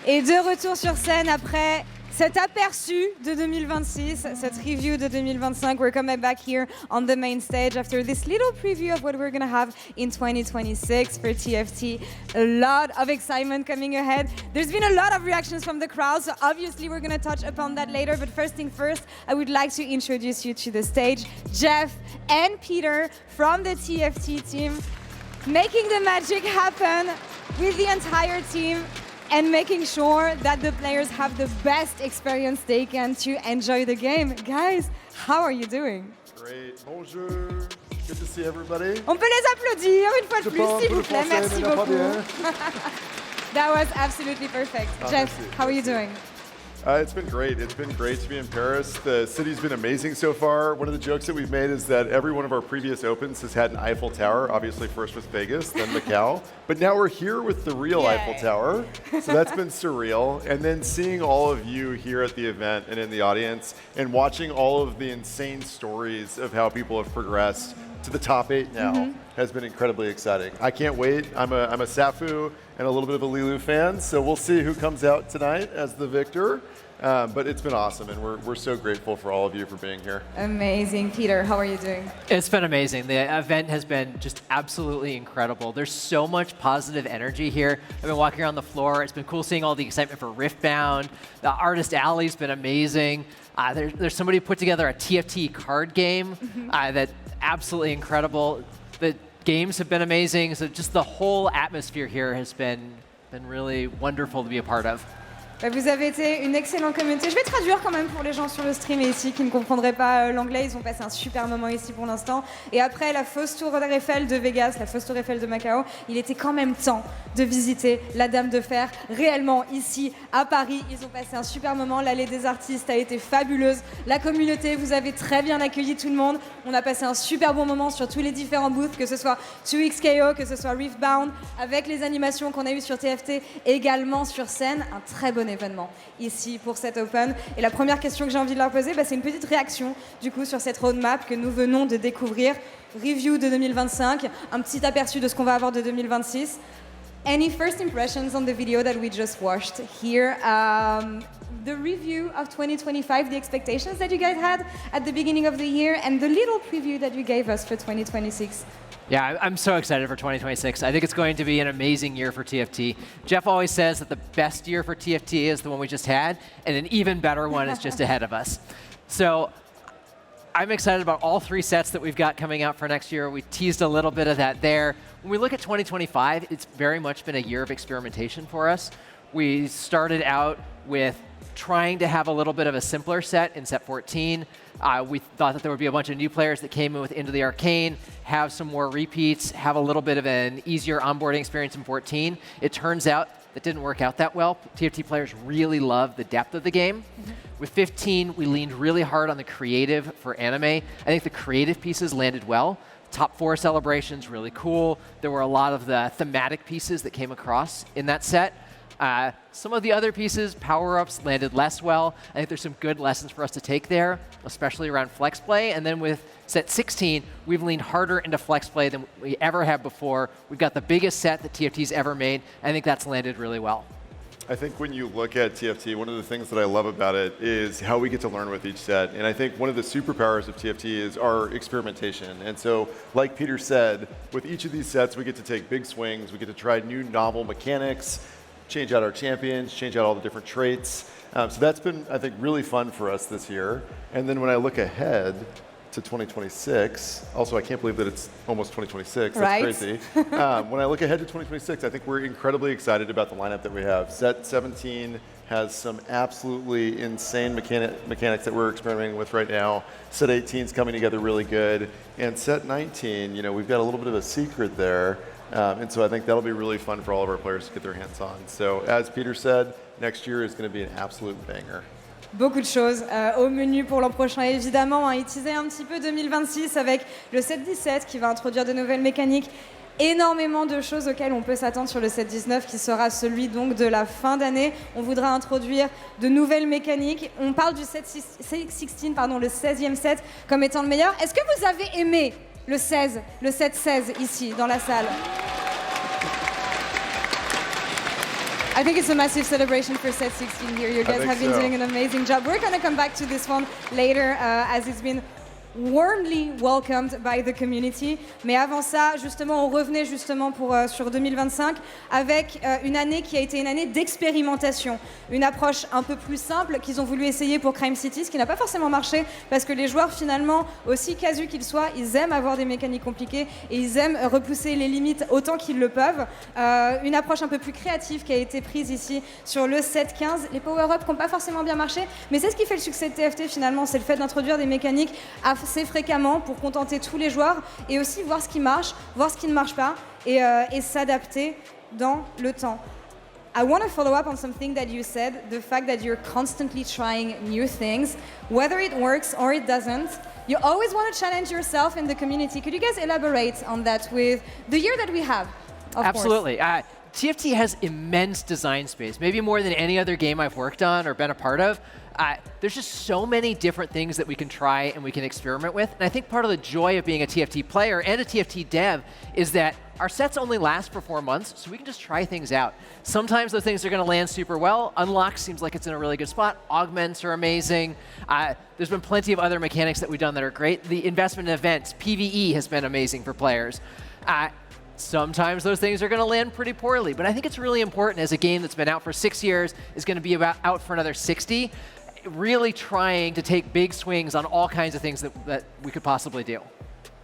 Et de retour sur scène après cet aperçu de 2026, cette review de 2025. We're coming back here on the main stage after this little preview of what we're going to have in 2026 for TFT. A lot of excitement coming ahead. There's been a lot of reactions from the crowd, so obviously we're going to touch upon that later. But first thing first, I would like to introduce you to the stage, Jeff and Peter from the TFT team, making the magic happen with the entire team and making sure that the players have the best experience they can to enjoy the game. Guys, how are you doing? Great. Bonjour. Good to see everybody. On peut les applaudir une fois de plus, s'il vous plaît. Merci beaucoup. That was absolutely perfect. Jeff, how are you doing? It's been great. It's been great to be in Paris. The city's been amazing so far. One of the jokes that we've made is that every one of our previous Opens has had an Eiffel Tower. Obviously, first was Vegas, then Macau. But now we're here with the real Eiffel Tower. So that's been surreal. And then seeing all of you here at the event and in the audience and watching all of the insane stories of how people have progressed to the top 8 now has been incredibly exciting. I can't wait. I'm a Safu and a little bit of a Lilu fan, so we'll see who comes out tonight as the victor. But it's been awesome, and we're so grateful for all of you for being here. Amazing. Peter, how are you doing? It's been amazing. The event has been just absolutely incredible. There's so much positive energy here. I've been walking around the floor. It's been cool seeing all the excitement for Riftbound. The Artist Alley's been amazing. There's somebody who put together a TFT card game that's absolutely incredible. The games have been amazing. So just the whole atmosphere here has been really wonderful to be a part of. Vous avez été une excellente communauté. Je vais traduire quand même pour les gens sur le stream et ici qui ne comprendraient pas l'anglais. Ils ont passé un super moment ici pour l'instant. Et après la fausse tour Eiffel de Vegas, la fausse tour Eiffel de Macao, il était quand même temps de visiter la Dame de Fer réellement ici à Paris. Ils ont passé un super moment. L'allée des artistes a été fabuleuse. La communauté, vous avez très bien accueilli tout le monde. On a passé un super bon moment sur tous les différents booths, que ce soit 2XKO, que ce soit Riftbound, avec les animations qu'on a eues sur TFT, également sur scène. Un très bon événement ici pour cet Open. Et la première question que j'ai envie de leur poser, c'est une petite réaction du coup sur cette roadmap que nous venons de découvrir. Review de 2025, un petit aperçu de ce qu'on va avoir de 2026. Any first impressions on the video that we just watched here? The review of 2025, the expectations that you guys had at the beginning of the year, and the little preview that you gave us for 2026. Yeah, I'm so excited for 2026. I think it's going to be an amazing year for TFT. Jeff always says that the best year for TFT is the one we just had, and an even better one is just ahead of us. So I'm excited about all 3 sets that we've got coming out for next year. We teased a little bit of that there. When we look at 2025, it's very much been a year of experimentation for us. We started out with trying to have a little bit of a simpler set in set 14. We thought that there would be a bunch of new players that came in with Into the Arcane, have some more repeats, have a little bit of an easier onboarding experience in 14. It turns out that didn't work out that well. TFT players really love the depth of the game. With 15, we leaned really hard on the creative for anime. I think the creative pieces landed well. Top 4 celebrations, really cool. There were a lot of the thematic pieces that came across in that set. Some of the other pieces, power-ups, landed less well. I think there's some good lessons for us to take there, especially around flex play. And then with set 16, we've leaned harder into flex play than we ever have before. We've got the biggest set that TFT's ever made. I think that's landed really well. I think when you look at TFT, one of the things that I love about it is how we get to learn with each set. And I think one of the superpowers of TFT is our experimentation. And so, like Peter said, with each of these sets, we get to take big swings. We get to try new novel mechanics, change out our champions, change out all the different traits. So that's been, I think, really fun for us this year. And then when I look ahead to 2026, also I can't believe that it's almost 2026, that's crazy. When I look ahead to 2026, I think we're incredibly excited about the lineup that we have. Set 17 has some absolutely insane mechanics that we're experimenting with right now. Set 18 is coming together really good. And set 19, we've got a little bit of a secret there. And so I think that'll be really fun for all of our players to get their hands on. So as Peter said, next year is going to be an absolute banger. Beaucoup de choses au menu pour l'an prochain, évidemment. Il teasait un petit peu 2026 avec le set 17 qui va introduire de nouvelles mécaniques. Énormément de choses auxquelles on peut s'attendre sur le set 19 qui sera celui donc de la fin d'année. On voudra introduire de nouvelles mécaniques. On parle du set 16, le 16e set comme étant le meilleur. Est-ce que vous avez aimé le set 16 ici dans la salle? I think it's a massive celebration for set 16 here. You guys have been doing an amazing job. We're going to come back to this one later as it's been warmly welcomed by the community. Mais avant ça, justement, on revenait justement sur 2025 avec une année qui a été une année d'expérimentation. Une approche un peu plus simple qu'ils ont voulu essayer pour Crime City, ce qui n'a pas forcément marché parce que les joueurs, finalement, aussi casus qu'ils soient, ils aiment avoir des mécaniques compliquées et ils aiment repousser les limites autant qu'ils le peuvent. Une approche un peu plus créative qui a été prise ici sur le 7-15. Les power-ups qui n'ont pas forcément bien marché, mais c'est ce qui fait le succès de TFT finalement, c'est le fait d'introduire des mécaniques assez fréquemment pour contenter tous les joueurs et aussi voir ce qui marche, voir ce qui ne marche pas et s'adapter dans le temps. I want to follow up on something that you said, the fact that you're constantly trying new things, whether it works or it doesn't. You always want to challenge yourself in the community. Could you guys elaborate on that with the year that we have? Absolutely. TFT has immense design space, maybe more than any other game I've worked on or been a part of. There's just so many different things that we can try and we can experiment with. And I think part of the joy of being a TFT player and a TFT dev is that our sets only last for 4 months, so we can just try things out. Sometimes those things are going to land super well. Unlock seems like it's in a really good spot. Augments are amazing. There's been plenty of other mechanics that we've done that are great. The investment in events, PvE, has been amazing for players. Sometimes those things are going to land pretty poorly, but I think it's really important as a game that's been out for 6 years, is going to be out for another 60, really trying to take big swings on all kinds of things that we could possibly do.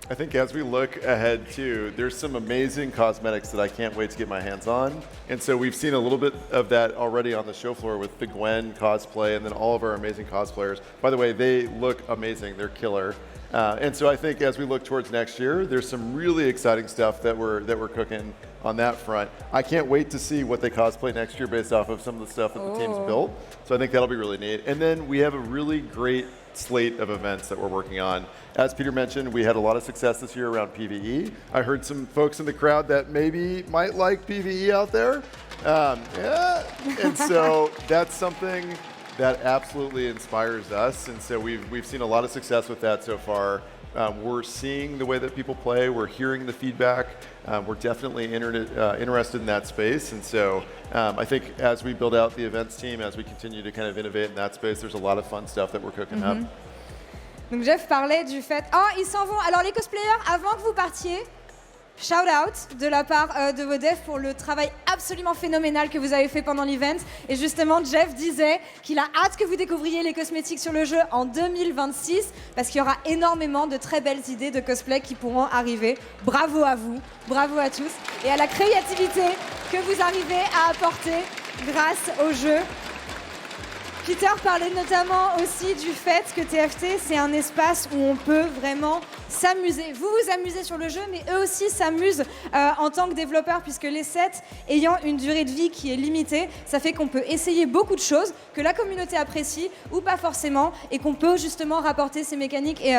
I think as we look ahead too, there's some amazing cosmetics that I can't wait to get my hands on. And so we've seen a little bit of that already on the show floor with the Gwen cosplay and then all of our amazing cosplayers. By the way, they look amazing, they're killer. And so I think as we look towards next year, there's some really exciting stuff that we're cooking on that front. I can't wait to see what they cosplay next year based off of some of the stuff that the team's built. So I think that'll be really neat. And then we have a really great slate of events that we're working on. As Peter mentioned, we had a lot of success this year around PvE. I heard some folks in the crowd that maybe might like PvE out there. And so that's something that absolutely inspires us, and so we've seen a lot of success with that so far. We're seeing the way that people play, we're hearing the feedback, we're definitely interested in that space, and so I think as we build out the events team, as we continue to kind of innovate in that space, there's a lot of fun stuff that we're cooking up. Donc Jeff parlait du fait, ils s'en vont. Alors les cosplayers, avant que vous partiez, shout out de la part de vos devs pour le travail absolument phénoménal que vous avez fait pendant l'event. Et justement, Jeff disait qu'il a hâte que vous découvriez les cosmétiques sur le jeu en 2026 parce qu'il y aura énormément de très belles idées de cosplay qui pourront arriver. Bravo à vous, bravo à tous et à la créativité que vous arrivez à apporter grâce au jeu. Peter parlait notamment aussi du fait que TFT, c'est un espace où on peut vraiment s'amuser. Vous vous amusez sur le jeu, mais eux aussi s'amusent en tant que développeurs, puisque les sets ayant une durée de vie qui est limitée, ça fait qu'on peut essayer beaucoup de choses que la communauté apprécie ou pas forcément, et qu'on peut justement rapporter ces mécaniques et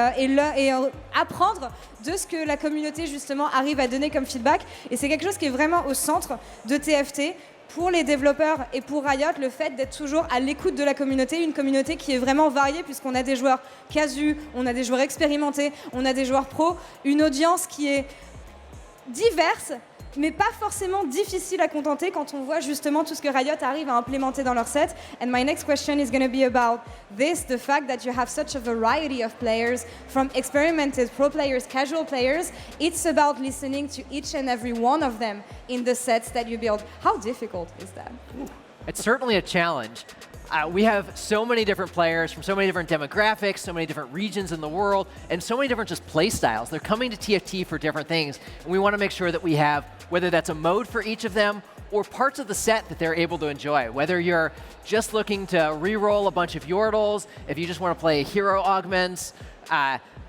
apprendre de ce que la communauté justement arrive à donner comme feedback. Et c'est quelque chose qui est vraiment au centre de TFT. Pour les développeurs et pour Riot, le fait d'être toujours à l'écoute de la communauté, une communauté qui est vraiment variée puisqu'on a des joueurs casus, on a des joueurs expérimentés, on a des joueurs pros, une audience qui est diverse mais pas forcément difficile à contenter quand on voit justement tout ce que Riot arrive à implémenter dans leur set. And my next question is going to be about this, the fact that you have such a variety of players, from experimented pro players, casual players. It's about listening to each and every one of them in the sets that you build. How difficult is that? It's certainly a challenge. We have so many different players from so many different demographics, so many different regions in the world, and so many different just play styles. They're coming to TFT for different things, and we want to make sure that we have, whether that's a mode for each of them or parts of the set that they're able to enjoy. Whether you're just looking to re-roll a bunch of Yordles, if you just want to play hero augments,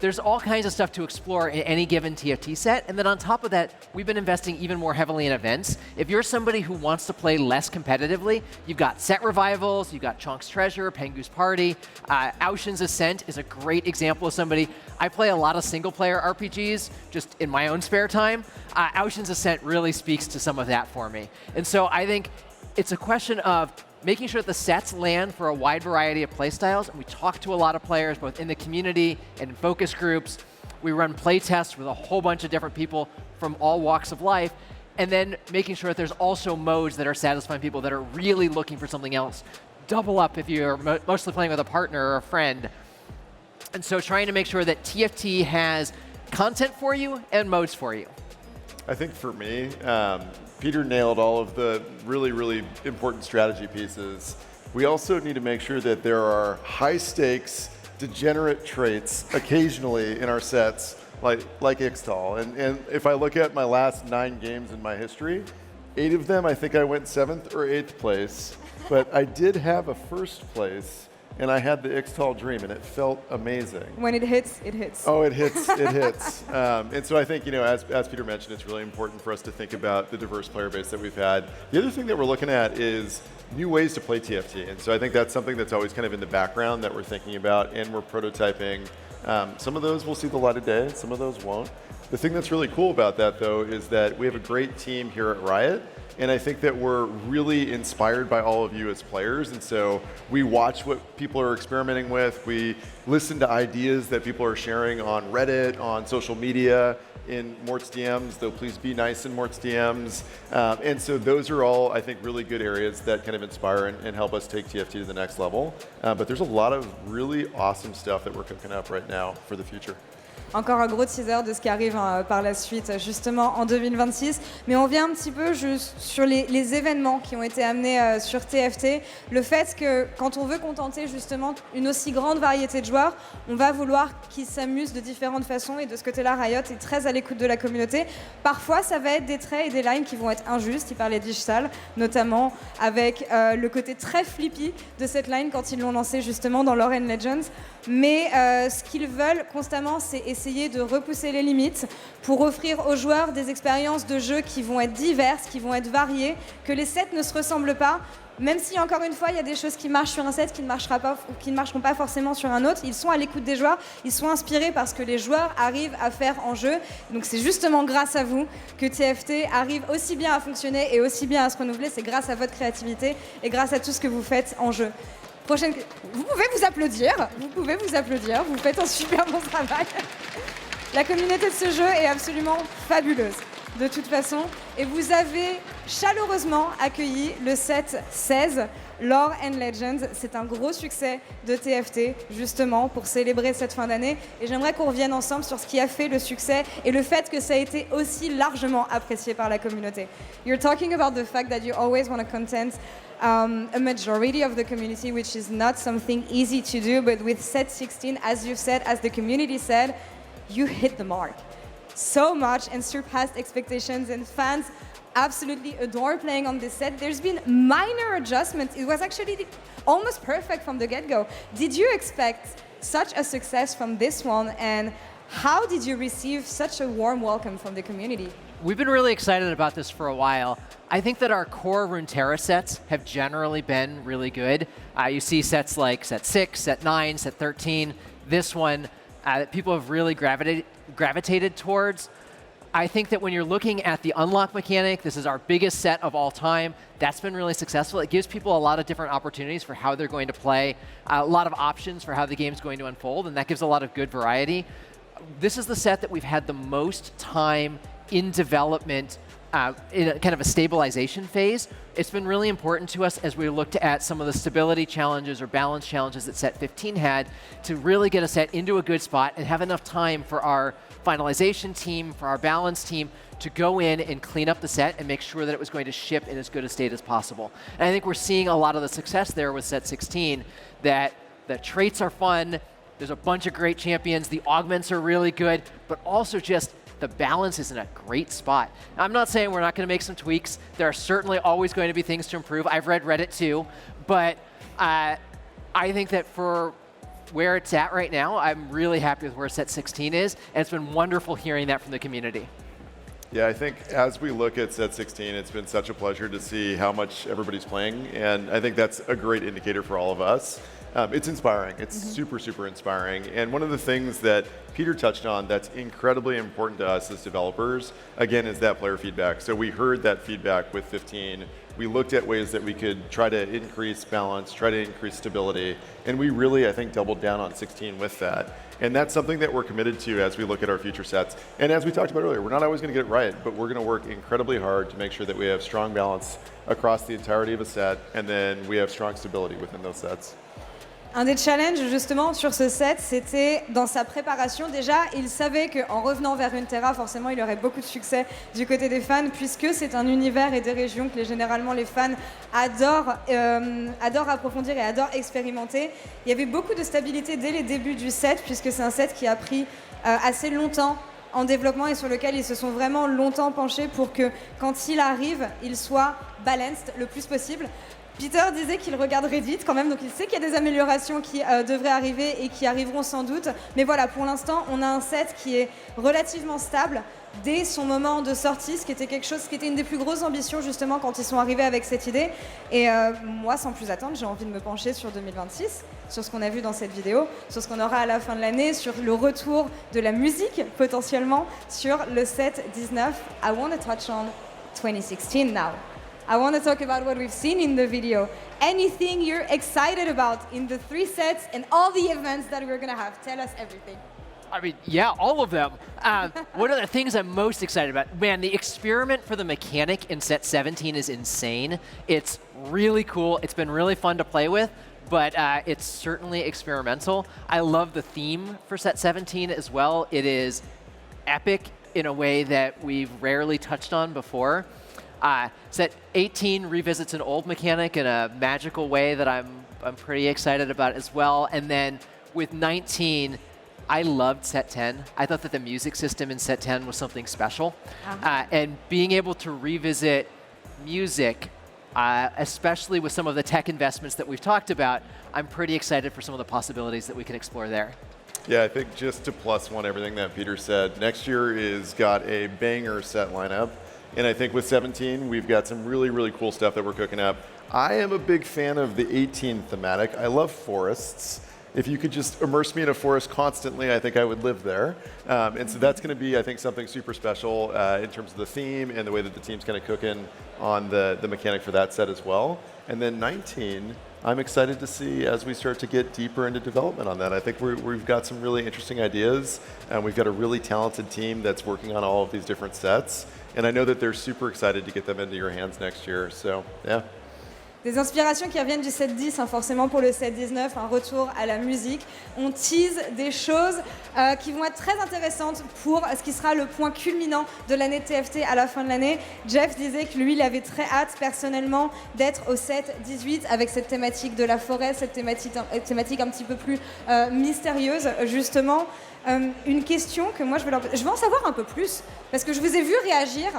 there's all kinds of stuff to explore in any given TFT set. And then on top of that, we've been investing even more heavily in events. If you're somebody who wants to play less competitively, you've got set revivals, you've got Chonk's Treasure, Pengu's Party. Aushin's Ascent is a great example of somebody. I play a lot of single-player RPGs just in my own spare time. Aushin's Ascent really speaks to some of that for me. And so I think it's a question of making sure that the sets land for a wide variety of playstyles. And we talk to a lot of players, both in the community and in focus groups. We run play tests with a whole bunch of different people from all walks of life. and then making sure that there's also modes that are satisfying people that are really looking for something else. Double up if you're mostly playing with a partner or a friend. And so trying to make sure that TFT has content for you and modes for you. I think for me, Peter nailed all of the really, really important strategy pieces. We also need to make sure that there are high stakes, degenerate traits occasionally in our sets, like Ixtal. And if I look at my last 9 games in my history, 8 of them I think I went 7th or 8th place, but I did have a 1st place. And I had the Ixtal dream, and it felt amazing. When it hits, it hits. Oh, it hits, it hits. And so I think, as Peter mentioned, it's really important for us to think about the diverse player base that we've had. The other thing that we're looking at is new ways to play TFT. And so I think that's something that's always kind of in the background that we're thinking about, and we're prototyping. Some of those will see the light of day, some of those won't. The thing that's really cool about that, though, is that we have a great team here at Riot. And I think that we're really inspired by all of you as players. And so we watch what people are experimenting with. We listen to ideas that people are sharing on Reddit, on social media, in Mort's DMs, though please be nice in Mort's DMs. And so those are all, I think, really good areas that kind of inspire and help us take TFT to the next level. But there's a lot of really awesome stuff that we're cooking up right now for the future. Encore un gros teaser de ce qui arrive par la suite, justement en 2026. Mais on vient un petit peu juste sur les événements qui ont été amenés sur TFT. Le fait que quand on veut contenter justement une aussi grande variété de joueurs, on va vouloir qu'ils s'amusent de différentes façons. Et de ce côté-là, Riot est très à l'écoute de la communauté. Parfois, ça va être des traits et des lines qui vont être injustes. Il parlait d'Ishtal, notamment avec le côté très flippy de cette line quand ils l'ont lancé justement dans Lore & Legends. Mais ce qu'ils veulent constamment, c'est essayer de repousser les limites pour offrir aux joueurs des expériences de jeu qui vont être diverses, qui vont être variées, que les sets ne se ressemblent pas. Même si, encore une fois, il y a des choses qui marchent sur un set qui ne marcheront pas forcément sur un autre, ils sont à l'écoute des joueurs, ils sont inspirés par ce que les joueurs arrivent à faire en jeu. Donc c'est justement grâce à vous que TFT arrive aussi bien à fonctionner et aussi bien à se renouveler. C'est grâce à votre créativité et grâce à tout ce que vous faites en jeu. Vous pouvez vous applaudir, vous faites un super bon travail. La communauté de ce jeu est absolument fabuleuse, de toute façon. Et vous avez chaleureusement accueilli le set 16, Lore & Legends. C'est un gros succès de TFT, justement, pour célébrer cette fin d'année. Et j'aimerais qu'on revienne ensemble sur ce qui a fait le succès et le fait que ça a été aussi largement apprécié par la communauté. You're talking about the fact that you always want to content a majority of the community, which is not something easy to do, but with set 16, as you said, as the community said, you hit the mark so much and surpassed expectations, and fans absolutely adore playing on this set. There's been minor adjustments. It was actually almost perfect from the get-go. Did you expect such a success from this one, and how did you receive such a warm welcome from the community? We've been really excited about this for a while. I think that our core Runeterra sets have generally been really good. You see sets like set 6, set 9, set 13, this one that people have really gravitated towards. I think that when you're looking at the unlock mechanic, this is our biggest set of all time. That's been really successful. It gives people a lot of different opportunities for how they're going to play, a lot of options for how the game's going to unfold, and that gives a lot of good variety. This is the set that we've had the most time in development, in a kind of a stabilization phase. It's been really important to us as we looked at some of the stability challenges or balance challenges that set 15 had to really get a set into a good spot and have enough time for our finalization team, for our balance team to go in and clean up the set and make sure that it was going to ship in as good a state as possible. And I think we're seeing a lot of the success there with set 16, that the traits are fun, there's a bunch of great champions, the augments are really good, but also just the balance is in a great spot. Now, I'm not saying we're not going to make some tweaks. There are certainly always going to be things to improve. I've read Reddit too, but I think that for where it's at right now, I'm really happy with where set 16 is, and it's been wonderful hearing that from the community. Yeah, I think as we look at set 16, it's been such a pleasure to see how much everybody's playing, and I think that's a great indicator for all of us. It's inspiring. It's super, super inspiring. And one of the things that Peter touched on that's incredibly important to us as developers, again, is that player feedback. So we heard that feedback with 15 we looked at ways that we could try to increase balance, try to increase stability, and we really, I think, doubled down on 16 with that. And that's something that we're committed to as we look at our future sets. And as we talked about earlier, we're not always going to get it right, but we're going to work incredibly hard to make sure that we have strong balance across the entirety of a set, and then we have strong stability within those sets. Un des challenges justement sur ce set, c'était dans sa préparation. Déjà, il savait qu'en revenant vers Runeterra, forcément, il aurait beaucoup de succès du côté des fans, puisque c'est un univers et des régions que généralement les fans adorent approfondir et adorent expérimenter. Il y avait beaucoup de stabilité dès les débuts du set, puisque c'est un set qui a pris assez longtemps en développement et sur lequel ils se sont vraiment longtemps penchés pour que quand il arrive, il soit balanced le plus possible. Peter disait qu'il regarde Reddit quand même, donc il sait qu'il y a des améliorations qui devraient arriver et qui arriveront sans doute. Mais voilà, pour l'instant, on a un set qui est relativement stable dès son moment de sortie, ce qui était quelque chose qui était une des plus grosses ambitions justement quand ils sont arrivés avec cette idée. Et moi, sans plus attendre, j'ai envie de me pencher sur 2026, sur ce qu'on a vu dans cette vidéo, sur ce qu'on aura à la fin de l'année, sur le retour de la musique potentiellement, sur le set 19. I want to touch on 2016 now. I want to talk about what we've seen in the video. Anything you're excited about in the 3 sets and all the events that we're going to have? Tell us everything. I mean, yeah, all of them. One of the things I'm most excited about, man, the experiment for the mechanic in set 17 is insane. It's really cool. It's been really fun to play with, but it's certainly experimental. I love the theme for set 17 as well. It is epic in a way that we've rarely touched on before. Set 18 revisits an old mechanic in a magical way that I'm pretty excited about as well. And then with 19, I loved set 10. I thought that the music system in set 10 was something special. And being able to revisit music, especially with some of the tech investments that we've talked about, I'm pretty excited for some of the possibilities that we can explore there. Yeah, I think just to plus one everything that Peter said, next year is got a banger set lineup. And I think with 17, we've got some really, really cool stuff that we're cooking up. I am a big fan of the 18 thematic. I love forests. If you could just immerse me in a forest constantly, I think I would live there. And so that's going to be, I think, something super special in terms of the theme and the way that the team's kind of cooking on the mechanic for that set as well. And then 19, I'm excited to see as we start to get deeper into development on that. I think we've got some really interesting ideas, and we've got a really talented team that's working on all of these different sets. And I know that they're super excited to get them into your hands next year. So, yeah. Des inspirations qui reviennent du set 10, hein, forcément pour le set 19, un retour à la musique. On tease des choses qui vont être très intéressantes pour ce qui sera le point culminant de l'année de TFT à la fin de l'année. Jeff disait que lui, il avait très hâte personnellement d'être au set 18 avec cette thématique de la forêt, cette thématique un petit peu plus mystérieuse, justement. Une question que moi je veux en savoir un peu plus parce que je vous ai vu réagir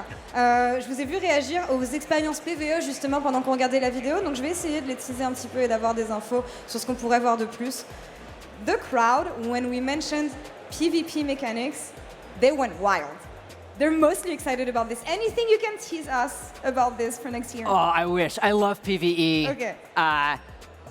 aux expériences PvE justement pendant qu'on regardait la vidéo, donc je vais essayer de les teaser un petit peu et d'avoir des infos sur ce qu'on pourrait voir de plus. The crowd, when we mentioned PvP mechanics, they went wild. They're mostly excited about this. Anything you can tease us about this for next year? Oh, I wish. I love PvE. Okay.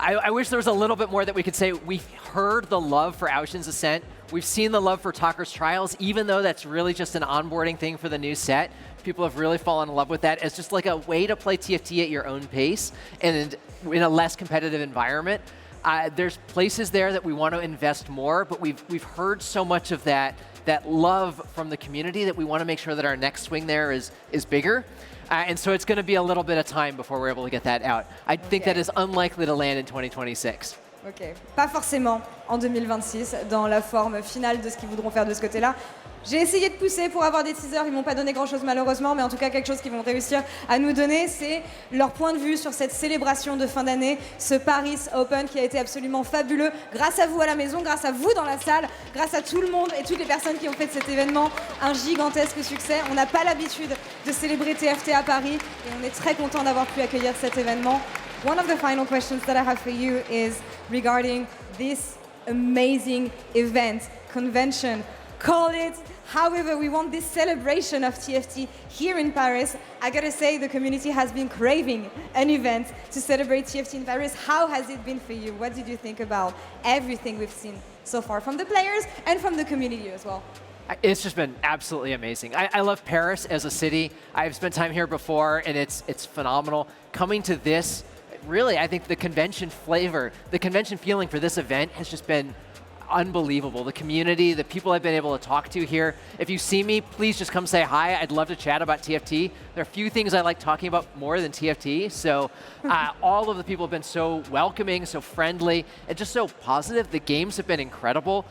I wish there was a little bit more that we could say. We've heard the love for Aoshin's Ascent. We've seen the love for Talker's Trials, even though that's really just an onboarding thing for the new set. People have really fallen in love with that as just like a way to play TFT at your own pace and in a less competitive environment. There's places there that we want to invest more, but we've heard so much of that love from the community that we want to make sure that our next swing there is bigger. And so it's going to be a little bit of time before we're able to get that out. I think that is unlikely to land in 2026. Ok, pas forcément en 2026 dans la forme finale de ce qu'ils voudront faire de ce côté-là. J'ai essayé de pousser pour avoir des teasers, ils m'ont pas donné grand-chose malheureusement, mais en tout cas quelque chose qu'ils vont réussir à nous donner, c'est leur point de vue sur cette célébration de fin d'année, ce Paris Open qui a été absolument fabuleux, grâce à vous à la maison, grâce à vous dans la salle, grâce à tout le monde et toutes les personnes qui ont fait de cet événement un gigantesque succès. On n'a pas l'habitude de célébrer TFT à Paris et on est très content d'avoir pu accueillir cet événement. One of the final questions that I have for you is regarding this amazing event, convention. Call it however we want, this celebration of TFT here in Paris. I gotta say the community has been craving an event to celebrate TFT in Paris. How has it been for you? What did you think about everything we've seen so far from the players and from the community as well? It's just been absolutely amazing. I love Paris as a city. I've spent time here before, and it's phenomenal. Coming to this, really, I think the convention flavor, the convention feeling for this event has just been unbelievable. The community, the people I've been able to talk to here. If you see me, please just come say hi. I'd love to chat about TFT. There are a few things I like talking about more than TFT. So all of the people have been so welcoming, so friendly, and just so positive. The games have been incredible.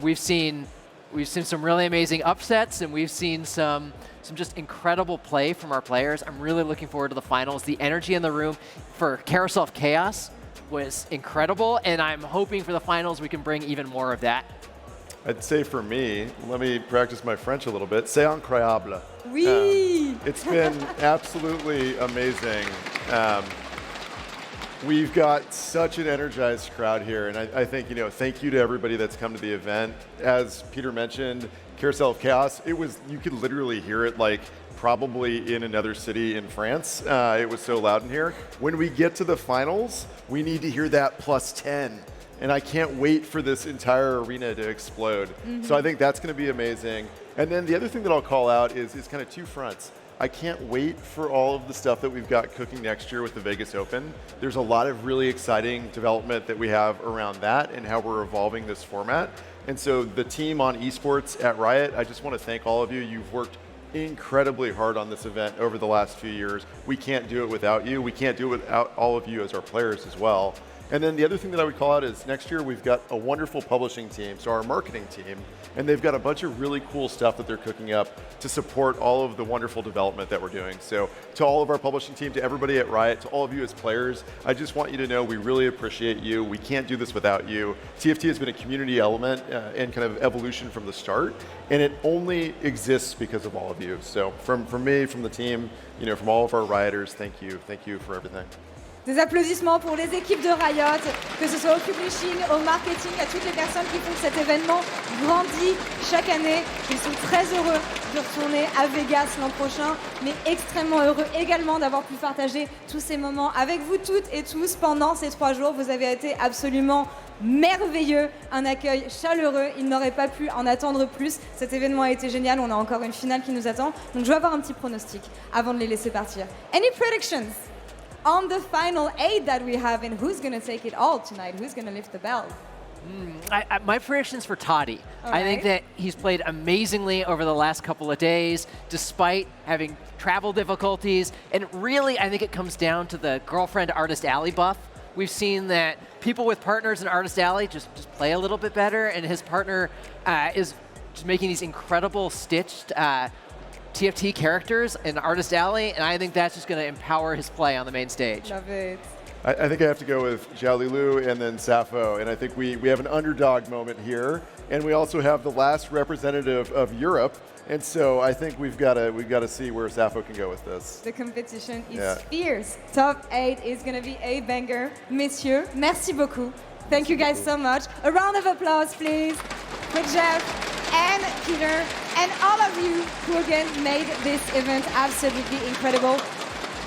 We've seen some really amazing upsets, and we've seen some just incredible play from our players. I'm really looking forward to the finals. The energy in the room for Carousel of Chaos was incredible, and I'm hoping for the finals we can bring even more of that. I'd say for me, let me practice my French a little bit. C'est incroyable. Oui. It's been absolutely amazing. We've got such an energized crowd here, and I think, thank you to everybody that's come to the event. As Peter mentioned, Carousel of Chaos, you could literally hear it like probably in another city in France. It was so loud in here. When we get to the finals, we need to hear that +10. And I can't wait for this entire arena to explode. So I think that's going to be amazing. And then the other thing that I'll call out is kind of two fronts. I can't wait for all of the stuff that we've got cooking next year with the Vegas Open. There's a lot of really exciting development that we have around that and how we're evolving this format. And so the team on esports at Riot, I just want to thank all of you. You've worked incredibly hard on this event over the last few years. We can't do it without you. We can't do it without all of you as our players as well. And then the other thing that I would call out is next year we've got a wonderful publishing team, so our marketing team, and they've got a bunch of really cool stuff that they're cooking up to support all of the wonderful development that we're doing. So to all of our publishing team, to everybody at Riot, to all of you as players, I just want you to know we really appreciate you. We can't do this without you. TFT has been a community element and kind of evolution from the start, and it only exists because of all of you. So from me, from the team, from all of our Rioters, thank you. Thank you for everything. Des applaudissements pour les équipes de Riot, que ce soit au publishing, au marketing, à toutes les personnes qui font que cet événement grandit chaque année. Ils sont très heureux de retourner à Vegas l'an prochain, mais extrêmement heureux également d'avoir pu partager tous ces moments avec vous toutes et tous pendant ces 3 jours. Vous avez été absolument merveilleux, un accueil chaleureux, il n'aurait pas pu en attendre plus. Cet événement a été génial, on a encore une finale qui nous attend. Donc je vais avoir un petit pronostic avant de les laisser partir. Any predictions on the final 8 that we have, and who's going to take it all tonight? Who's going to lift the belt? My prediction's for Toddy. All I think right. that he's played amazingly over the last couple of days, despite having travel difficulties. And really, I think it comes down to the girlfriend Artist Alley buff. We've seen that people with partners in Artist Alley just play a little bit better, and his partner is just making these incredible stitched TFT characters in Artist Alley, and I think that's just going to empower his play on the main stage. Love it. I think I have to go with Xiaolilu and then Sappho, and I think we have an underdog moment here, and we also have the last representative of Europe, and so I think we've got to see where Sappho can go with this. The competition is fierce. Top 8 is going to be a banger. Messieurs, merci beaucoup. Thank you guys so much. A round of applause, please, for Jeff and Peter and all of you who again made this event absolutely incredible.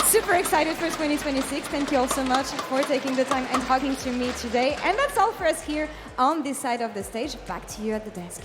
Super excited for 2026. Thank you all so much for taking the time and talking to me today. And that's all for us here on this side of the stage. Back to you at the desk.